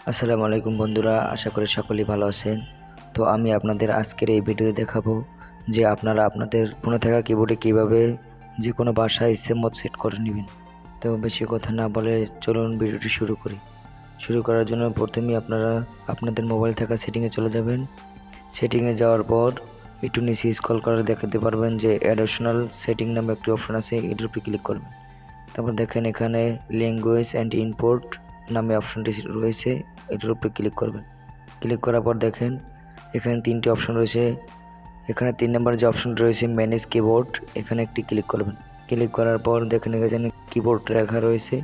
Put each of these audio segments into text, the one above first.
আসসালামু আলাইকুম বন্ধুরা, আশা করি সকলেই ভালো আছেন। তো আমি আপনাদের আজকের এই ভিডিওতে দেখাবো যে আপনারা আপনাদের ফোনে থাকা কিবোর্ডে কিভাবে যে কোনো ভাষা ইচ্ছে মতো সেট করে নেবেন। তো বেশি কথা না বলে চলুন ভিডিওটি শুরু করি। শুরু করার জন্য প্রথমেই আপনারা আপনাদের মোবাইল থাকা সেটিংয়ে চলে যাবেন। সেটিংয়ে যাওয়ার পর একটু নিচে স্ক্রল করে দেখাতে পারবেন যে অ্যাডিশনাল সেটিং নামে একটি অপশন আছে, এটার উপরে ক্লিক করবেন। তারপর দেখেন এখানে ল্যাঙ্গুয়েজ অ্যান্ড ইম্পোর্ট নামে অপশনটি রয়েছে, এটার উপরে ক্লিক করবেন। ক্লিক করার পর দেখেন এখানে তিনটি অপশন রয়েছে। এখানে 3 নম্বর যে অপশন রয়েছে ম্যানেজ কিবোর্ড, এখানে একটি ক্লিক করবেন। ক্লিক করার পর দেখেন এখানে কিবোর্ড লেখা রয়েছে,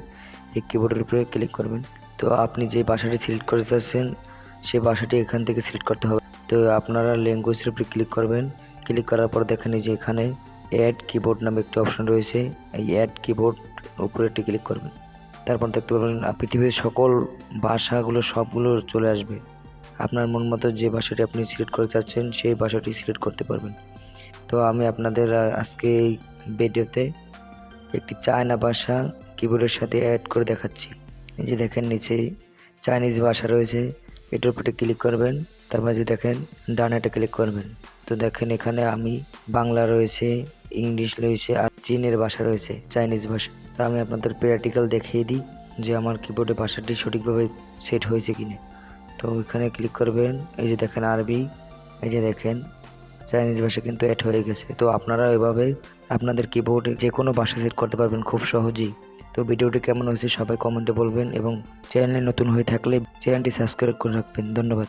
এই কিবোর্ডের উপরে ক্লিক করবেন। তো আপনি যে ভাষাটি সিলেক্ট করতে চাচ্ছেন সেই ভাষাটি এখান থেকে সিলেক্ট করতে হবে। তো আপনারা ল্যাঙ্গুয়েজের উপরে ক্লিক করবেন। ক্লিক করার পর দেখেন যে এখানে অ্যাড কিবোর্ড নামে একটি অপশন রয়েছে, এই অ্যাড কিবোর্ড উপরে একটি ক্লিক করবেন। তারপর দেখতে পাবেন পৃথিবীর সকল ভাষাগুলো সবগুলো চলে আসবে। আপনার মন মতো যে ভাষাটি আপনি সিলেক্ট করতে চাচ্ছেন সেই ভাষাটি সিলেক্ট করতে পারবেন। তো আমি আপনাদের আজকে এই ভিডিওতে একটি চায়না ভাষা কিবোর্ডের সাথে অ্যাড করে দেখাচ্ছি। এই যে দেখেন নিচে চাইনিজ ভাষা রয়েছে, এটার উপরে ক্লিক করবেন। তারপর যে দেখেন ডানেতে ক্লিক করবেন। তো দেখেন এখানে আমি বাংলা রয়েছে, ইংলিশ রয়েছে আর চীনের ভাষা রয়েছে, চাইনিজ ভাষা। তো আমি আপনাদের প্র্যাকটিক্যাল দেখিয়ে দিই যে আমার কিবোর্ডে ভাষাটি সঠিকভাবে সেট হয়েছে কিনা। তো এখানে ক্লিক করবেন। এই যে দেখেন আরবি, এই যে দেখেন চাইনিজ ভাষা কিন্তু অ্যাড হয়ে গেছে। তো আপনারা এভাবে আপনাদের কিবোর্ডে যে কোনো ভাষা সেট করতে পারবেন খুব সহজেই। তো ভিডিওটি কেমন হয়েছে সবাই কমেন্টে বলবেন এবং চ্যানেলে নতুন হয়ে থাকলে চ্যানেলটি সাবস্ক্রাইব করে রাখবেন। ধন্যবাদ।